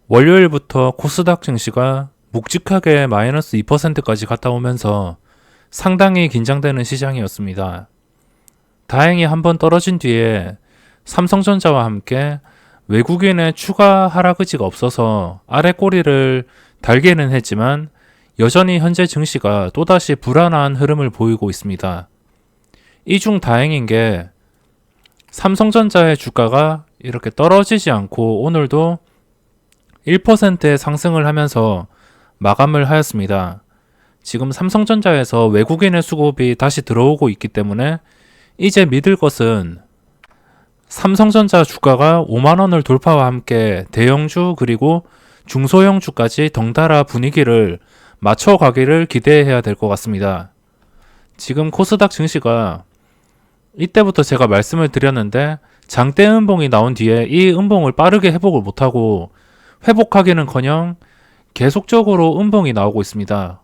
월요일부터 코스닥 증시가 묵직하게 마이너스 2%까지 갔다 오면서 상당히 긴장되는 시장이었습니다. 다행히 한번 떨어진 뒤에 삼성전자와 함께 외국인의 추가 하락 의지가 없어서 아래 꼬리를 달게는 했지만 여전히 현재 증시가 또다시 불안한 흐름을 보이고 있습니다. 이 중 다행인 게 삼성전자의 주가가 이렇게 떨어지지 않고 오늘도 1%의 상승을 하면서 마감을 하였습니다. 지금 삼성전자에서 외국인의 수급이 다시 들어오고 있기 때문에 이제 믿을 것은 삼성전자 주가가 5만원을 돌파와 함께 대형주 그리고 중소형주까지 덩달아 분위기를 맞춰가기를 기대해야 될 것 같습니다. 지금 코스닥 증시가 이때부터 제가 말씀을 드렸는데 장대 음봉이 나온 뒤에 이 음봉을 빠르게 회복을 못하고 회복하기는커녕 계속적으로 음봉이 나오고 있습니다.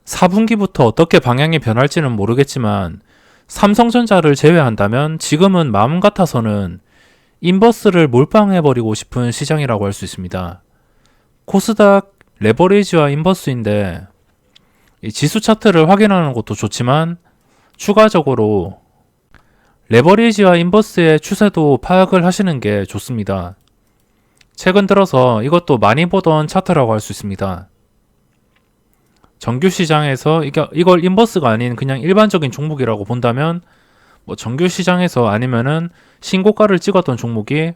4분기부터 어떻게 방향이 변할지는 모르겠지만 삼성전자를 제외한다면 지금은 마음 같아서는 인버스를 몰빵해버리고 싶은 시장이라고 할 수 있습니다. 코스닥 레버리지와 인버스인데 이 지수 차트를 확인하는 것도 좋지만 추가적으로 레버리지와 인버스의 추세도 파악을 하시는 게 좋습니다. 최근 들어서 이것도 많이 보던 차트라고 할 수 있습니다. 정규 시장에서 이걸 인버스가 아닌 그냥 일반적인 종목이라고 본다면 정규 시장에서 아니면은 신고가를 찍었던 종목이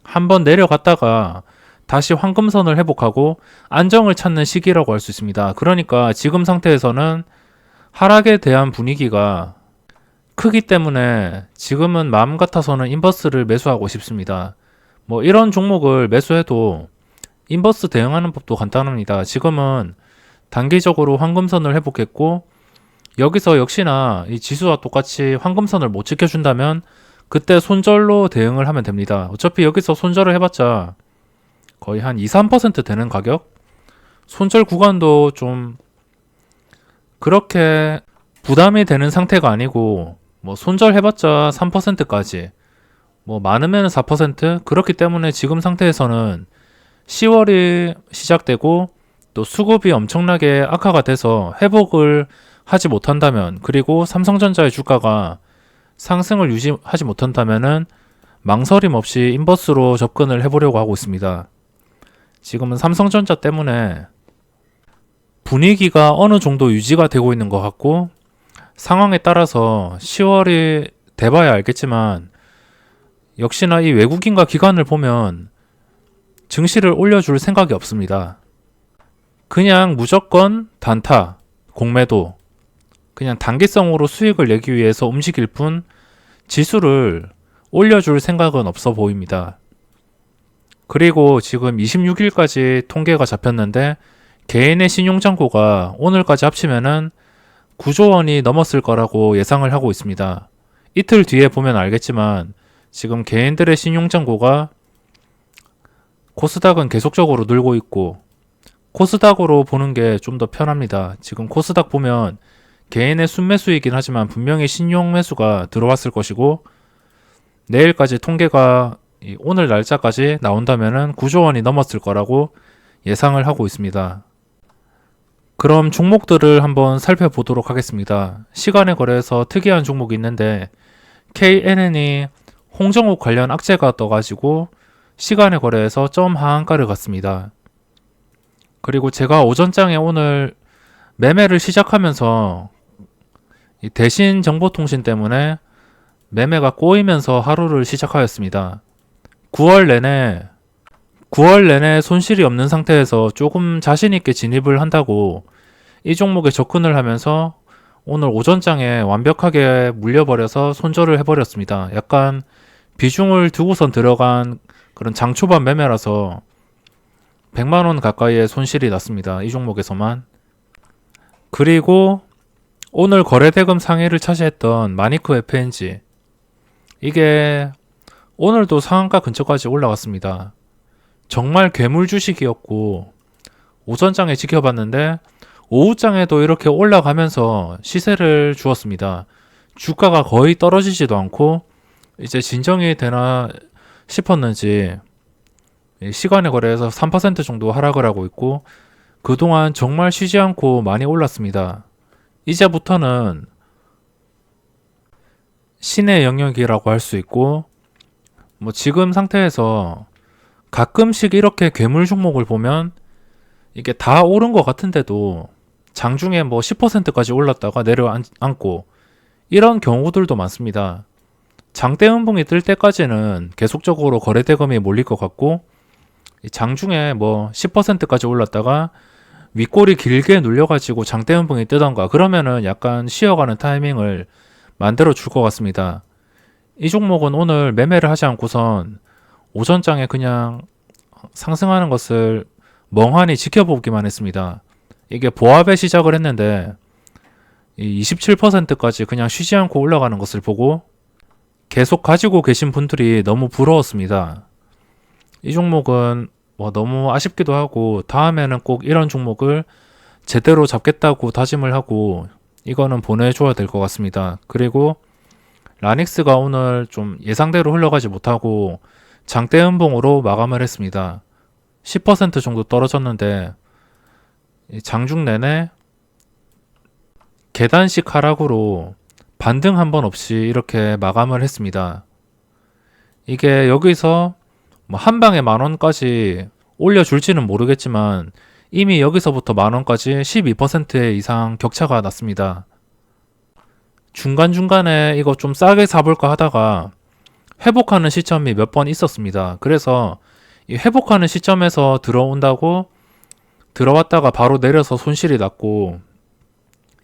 한번 내려갔다가 다시 황금선을 회복하고 안정을 찾는 시기라고 할 수 있습니다. 그러니까 지금 상태에서는 하락에 대한 분위기가 크기 때문에 지금은 마음 같아서는 인버스를 매수하고 싶습니다. 이런 종목을 매수해도 인버스 대응하는 법도 간단합니다. 지금은 단기적으로 황금선을 회복했고 여기서 역시나 이 지수와 똑같이 황금선을 못 지켜준다면 그때 손절로 대응을 하면 됩니다. 어차피 여기서 손절을 해봤자 거의 한 2-3% 되는 가격? 손절 구간도 좀 그렇게 부담이 되는 상태가 아니고 손절 해봤자 3%까지 많으면 4%? 그렇기 때문에 지금 상태에서는 10월이 시작되고 또 수급이 엄청나게 악화가 돼서 회복을 하지 못한다면 그리고 삼성전자의 주가가 상승을 유지하지 못한다면은 망설임 없이 인버스로 접근을 해보려고 하고 있습니다. 지금은 삼성전자 때문에 분위기가 어느 정도 유지가 되고 있는 것 같고 상황에 따라서 10월이 돼봐야 알겠지만 역시나 이 외국인과 기관을 보면 증시를 올려줄 생각이 없습니다. 그냥 무조건 단타, 공매도, 그냥 단기성으로 수익을 내기 위해서 움직일 뿐 지수를 올려줄 생각은 없어 보입니다. 그리고 지금 26일까지 통계가 잡혔는데 개인의 신용잔고가 오늘까지 합치면은 9조 원이 넘었을 거라고 예상을 하고 있습니다. 이틀 뒤에 보면 알겠지만 지금 개인들의 신용잔고가 코스닥은 계속적으로 늘고 있고 코스닥으로 보는 게 좀 더 편합니다. 지금 코스닥 보면 개인의 순매수이긴 하지만 분명히 신용매수가 들어왔을 것이고 내일까지 통계가 오늘 날짜까지 나온다면은 9조 원이 넘었을 거라고 예상을 하고 있습니다. 그럼 종목들을 한번 살펴보도록 하겠습니다. 시간에 거래해서 특이한 종목이 있는데 KNN이 홍정욱 관련 악재가 떠가지고 시간에 거래해서 점 하한가를 갔습니다. 그리고 제가 오전장에 오늘 매매를 시작하면서 대신 정보통신 때문에 매매가 꼬이면서 하루를 시작하였습니다. 9월 내내 손실이 없는 상태에서 조금 자신있게 진입을 한다고 이 종목에 접근을 하면서 오늘 오전장에 완벽하게 물려버려서 손절을 해버렸습니다. 약간 비중을 두고선 들어간 그런 장초반 매매라서 100만원 가까이의 손실이 났습니다. 이 종목에서만. 그리고 오늘 거래대금 상위를 차지했던 마니크 FNG 이게 오늘도 상한가 근처까지 올라갔습니다. 정말 괴물 주식이었고 오전장에 지켜봤는데 오후장에도 이렇게 올라가면서 시세를 주었습니다. 주가가 거의 떨어지지도 않고 이제 진정이 되나 싶었는지 시간의 거래에서 3% 정도 하락을 하고 있고 그동안 정말 쉬지 않고 많이 올랐습니다. 이제부터는 신의 영역이라고 할 수 있고 지금 상태에서 가끔씩 이렇게 괴물 종목을 보면 이게 다 오른 것 같은데도 장중에 10%까지 올랐다가 내려앉고 이런 경우들도 많습니다. 장대음봉이 뜰 때까지는 계속적으로 거래대금이 몰릴 것 같고 장중에 10%까지 올랐다가 윗골이 길게 눌려가지고 장대음봉이 뜨던가 그러면은 약간 쉬어가는 타이밍을 만들어 줄 것 같습니다. 이 종목은 오늘 매매를 하지 않고선 오전장에 그냥 상승하는 것을 멍하니 지켜보기만 했습니다. 이게 보합에 시작을 했는데 27%까지 그냥 쉬지 않고 올라가는 것을 보고 계속 가지고 계신 분들이 너무 부러웠습니다. 이 종목은 너무 아쉽기도 하고 다음에는 꼭 이런 종목을 제대로 잡겠다고 다짐을 하고 이거는 보내줘야 될 것 같습니다. 그리고 라닉스가 오늘 좀 예상대로 흘러가지 못하고 장대음봉으로 마감을 했습니다. 10% 정도 떨어졌는데 장중 내내 계단식 하락으로 반등 한 번 없이 이렇게 마감을 했습니다. 이게 여기서 한 방에 10,000원까지 올려줄지는 모르겠지만 이미 여기서부터 10,000원까지 12% 이상 격차가 났습니다. 중간중간에 이거 좀 싸게 사볼까 하다가 회복하는 시점이 몇 번 있었습니다. 그래서 이 회복하는 시점에서 들어온다고 들어왔다가 바로 내려서 손실이 났고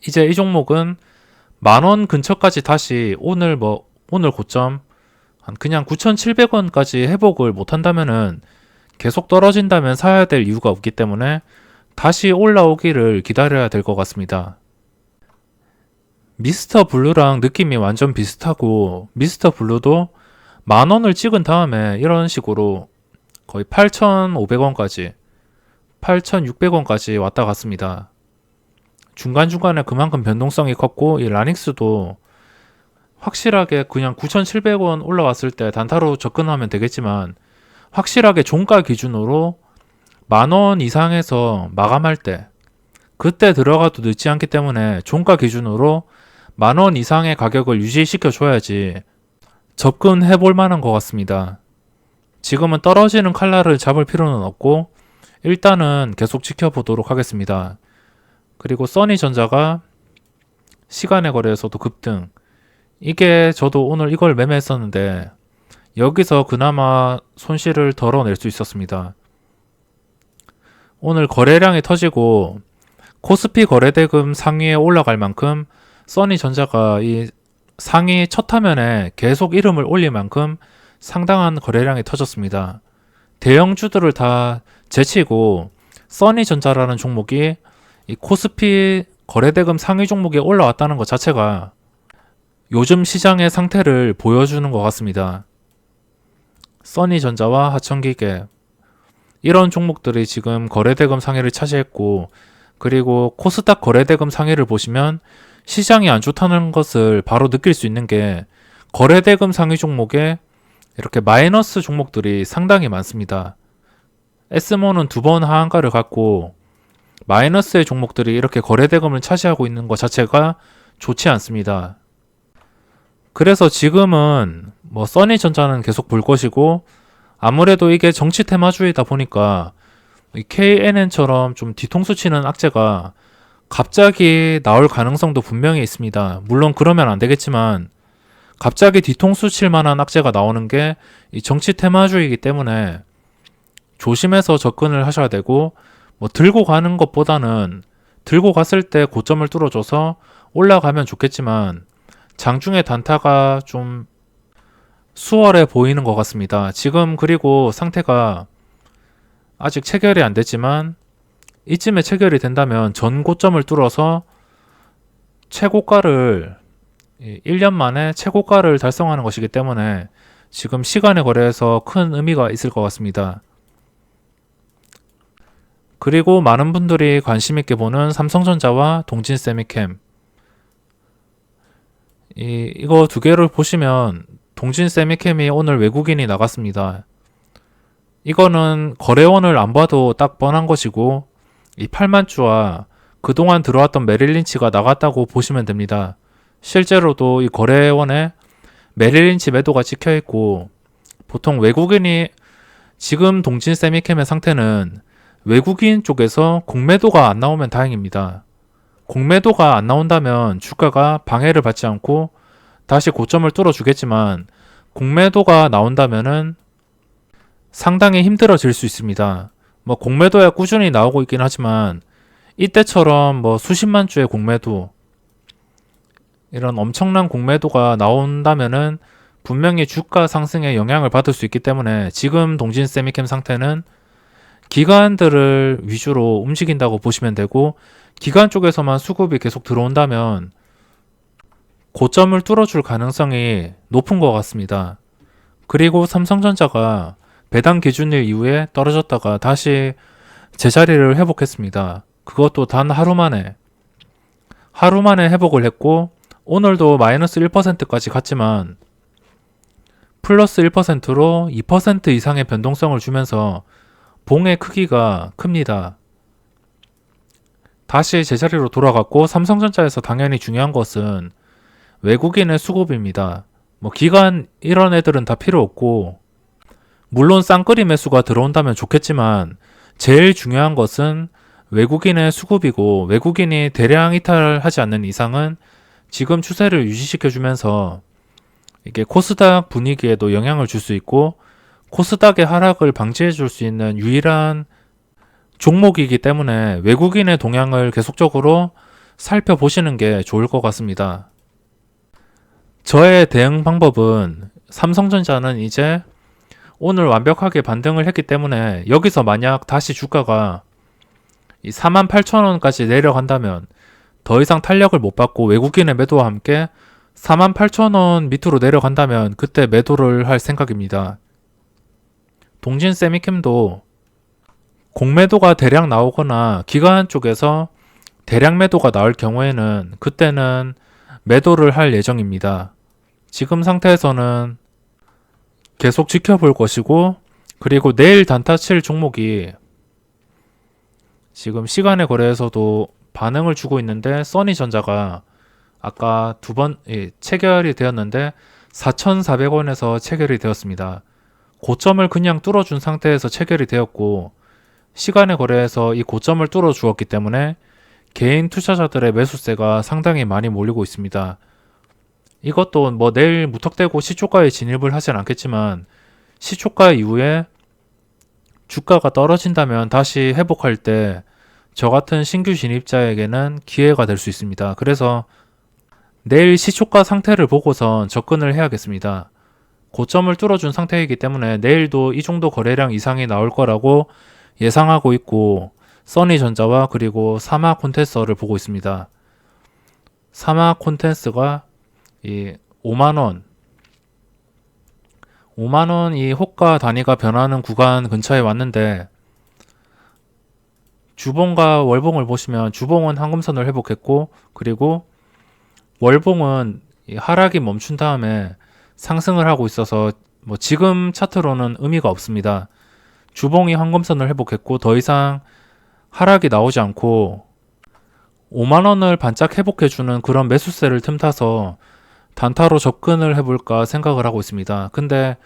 이제 이 종목은 10,000원 근처까지 다시 오늘 고점 그냥 9,700원까지 회복을 못한다면은 계속 떨어진다면 사야 될 이유가 없기 때문에 다시 올라오기를 기다려야 될 것 같습니다. 미스터 블루랑 느낌이 완전 비슷하고 미스터 블루도 10,000원을 찍은 다음에 이런 식으로 거의 8,500원까지 8,600원까지 왔다 갔습니다. 중간중간에 그만큼 변동성이 컸고 이 라닉스도 확실하게 그냥 9,700원 올라왔을 때 단타로 접근하면 되겠지만 확실하게 종가 기준으로 10,000원 이상에서 마감할 때 그때 들어가도 늦지 않기 때문에 종가 기준으로 10,000원 이상의 가격을 유지시켜 줘야지 접근해 볼 만한 것 같습니다. 지금은 떨어지는 칼날을 잡을 필요는 없고 일단은 계속 지켜보도록 하겠습니다. 그리고 써니전자가 시간의 거래에서도 급등. 이게 저도 오늘 이걸 매매했었는데 여기서 그나마 손실을 덜어낼 수 있었습니다. 오늘 거래량이 터지고 코스피 거래대금 상위에 올라갈 만큼 써니전자가 이 상위 첫 화면에 계속 이름을 올릴 만큼 상당한 거래량이 터졌습니다. 대형주들을 다 제치고 써니전자라는 종목이 이 코스피 거래대금 상위 종목에 올라왔다는 것 자체가 요즘 시장의 상태를 보여주는 것 같습니다. 써니전자와 하천기계 이런 종목들이 지금 거래대금 상위를 차지했고 그리고 코스닥 거래대금 상위를 보시면 시장이 안 좋다는 것을 바로 느낄 수 있는 게 거래대금 상위 종목에 이렇게 마이너스 종목들이 상당히 많습니다. S모는 2번 하한가를 갖고 마이너스의 종목들이 이렇게 거래대금을 차지하고 있는 것 자체가 좋지 않습니다. 그래서 지금은 써니전자는 계속 볼 것이고 아무래도 이게 정치 테마주의다 보니까 KNN처럼 좀 뒤통수 치는 악재가 갑자기 나올 가능성도 분명히 있습니다. 물론 그러면 안 되겠지만 갑자기 뒤통수 칠 만한 악재가 나오는 게 이 정치 테마주의이기 때문에 조심해서 접근을 하셔야 되고 들고 가는 것보다는 들고 갔을 때 고점을 뚫어줘서 올라가면 좋겠지만 장중에 단타가 좀 수월해 보이는 것 같습니다. 지금 그리고 상태가 아직 체결이 안 됐지만 이쯤에 체결이 된다면 전 고점을 뚫어서 최고가를 1년 만에 최고가를 달성하는 것이기 때문에 지금 시간의 거래에서 큰 의미가 있을 것 같습니다. 그리고 많은 분들이 관심 있게 보는 삼성전자와 동진세미캠 이거 두 개를 보시면 동진세미캠이 오늘 외국인이 나갔습니다. 이거는 거래원을 안 봐도 딱 뻔한 것이고 이 8만주와 그동안 들어왔던 메릴린치가 나갔다고 보시면 됩니다. 실제로도 이 거래원에 메릴린치 매도가 찍혀 있고 보통 외국인이 지금 동진 세미캠의 상태는 외국인 쪽에서 공매도가 안 나오면 다행입니다. 공매도가 안 나온다면 주가가 방해를 받지 않고 다시 고점을 뚫어주겠지만 공매도가 나온다면은 상당히 힘들어질 수 있습니다. 뭐 공매도야 꾸준히 나오고 있긴 하지만 이때처럼 뭐 수십만 주의 공매도 이런 엄청난 공매도가 나온다면은 분명히 주가 상승에 영향을 받을 수 있기 때문에 지금 동진 세미캠 상태는 기관들을 위주로 움직인다고 보시면 되고 기관 쪽에서만 수급이 계속 들어온다면 고점을 뚫어줄 가능성이 높은 것 같습니다. 그리고 삼성전자가 배당 기준일 이후에 떨어졌다가 다시 제자리를 회복했습니다. 그것도 단 하루 만에 회복을 했고 오늘도 마이너스 1%까지 갔지만 플러스 1%로 2% 이상의 변동성을 주면서 봉의 크기가 큽니다. 다시 제자리로 돌아갔고 삼성전자에서 당연히 중요한 것은 외국인의 수급입니다. 뭐 기관 이런 애들은 다 필요 없고 물론 쌍끌이 매수가 들어온다면 좋겠지만 제일 중요한 것은 외국인의 수급이고 외국인이 대량 이탈하지 않는 이상은 지금 추세를 유지시켜주면서 이게 코스닥 분위기에도 영향을 줄 수 있고 코스닥의 하락을 방지해 줄 수 있는 유일한 종목이기 때문에 외국인의 동향을 계속적으로 살펴보시는 게 좋을 것 같습니다. 저의 대응 방법은 삼성전자는 이제 오늘 완벽하게 반등을 했기 때문에 여기서 만약 다시 주가가 48,000원까지 내려간다면 더 이상 탄력을 못 받고 외국인의 매도와 함께 48,000원 밑으로 내려간다면 그때 매도를 할 생각입니다. 동진 세미캠도 공매도가 대량 나오거나 기관 쪽에서 대량 매도가 나올 경우에는 그때는 매도를 할 예정입니다. 지금 상태에서는 계속 지켜볼 것이고 그리고 내일 단타 칠 종목이 지금 시간의 거래에서도 반응을 주고 있는데 써니전자가 아까 두 번 체결이 되었는데 4,400원에서 체결이 되었습니다. 고점을 그냥 뚫어준 상태에서 체결이 되었고 시간의 거래에서 이 고점을 뚫어 주었기 때문에 개인 투자자들의 매수세가 상당히 많이 몰리고 있습니다. 이것도 뭐 내일 무턱대고 시초가에 진입을 하진 않겠지만 시초가 이후에 주가가 떨어진다면 다시 회복할 때 저 같은 신규 진입자에게는 기회가 될 수 있습니다. 그래서 내일 시초가 상태를 보고선 접근을 해야겠습니다. 고점을 뚫어준 상태이기 때문에 내일도 이 정도 거래량 이상이 나올 거라고 예상하고 있고 써니전자와 그리고 사마 콘텐서를 보고 있습니다. 사마 콘텐스가 이 5만원 이 호가 단위가 변하는 구간 근처에 왔는데 주봉과 월봉을 보시면 주봉은 황금선을 회복했고 그리고 월봉은 하락이 멈춘 다음에 상승을 하고 있어서 뭐 지금 차트로는 의미가 없습니다. 주봉이 황금선을 회복했고 더 이상 하락이 나오지 않고 5만원을 반짝 회복해주는 그런 매수세를 틈타서 단타로 접근을 해볼까 생각을 하고 있습니다. 근데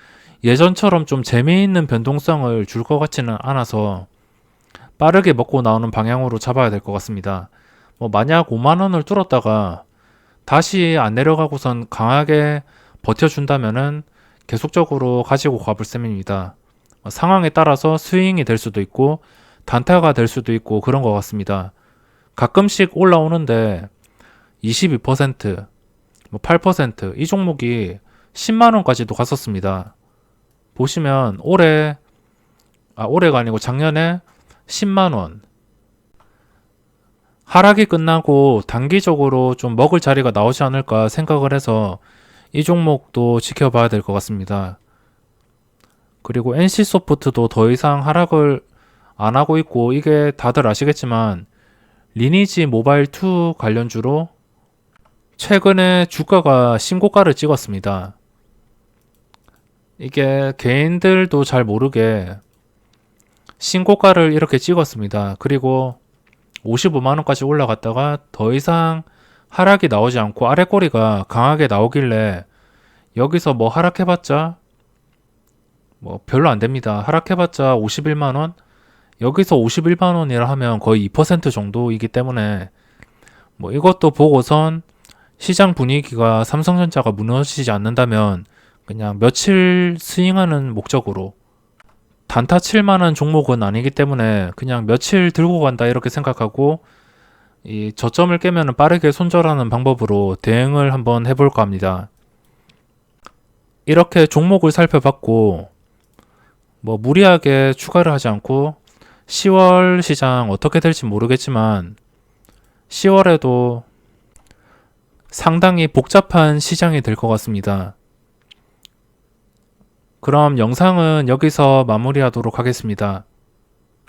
예전처럼 좀 재미있는 변동성을 줄 것 같지는 않아서 빠르게 먹고 나오는 방향으로 잡아야 될 것 같습니다. 뭐 만약 5만원을 뚫었다가 다시 안 내려가고선 강하게 버텨준다면은 계속적으로 가지고 가볼 셈입니다. 상황에 따라서 스윙이 될 수도 있고 단타가 될 수도 있고 그런 것 같습니다. 가끔씩 올라오는데 22%, 뭐 8%이 종목이 10만원까지도 갔었습니다. 보시면 올해가 아니고 작년에 10만원 하락이 끝나고 단기적으로 좀 먹을 자리가 나오지 않을까 생각을 해서 이 종목도 지켜봐야 될 것 같습니다. 그리고 NC소프트도 더 이상 하락을 안 하고 있고 이게 다들 아시겠지만 리니지 모바일2 관련주로 최근에 주가가 신고가를 찍었습니다. 이게 개인들도 잘 모르게 신고가를 이렇게 찍었습니다. 그리고 55만원까지 올라갔다가 더 이상 하락이 나오지 않고 아래 꼬리가 강하게 나오길래 여기서 뭐 하락해봤자 뭐 별로 안 됩니다. 하락해봤자 51만원? 여기서 51만원이라 하면 거의 2% 정도이기 때문에 뭐 이것도 보고선 시장 분위기가 삼성전자가 무너지지 않는다면 그냥 며칠 스윙하는 목적으로 단타 칠 만한 종목은 아니기 때문에 그냥 며칠 들고 간다 이렇게 생각하고 이 저점을 깨면 빠르게 손절하는 방법으로 대응을 한번 해볼까 합니다. 이렇게 종목을 살펴봤고 뭐 무리하게 추가를 하지 않고 10월 시장 어떻게 될지 모르겠지만 10월에도 상당히 복잡한 시장이 될 것 같습니다. 그럼 영상은 여기서 마무리하도록 하겠습니다.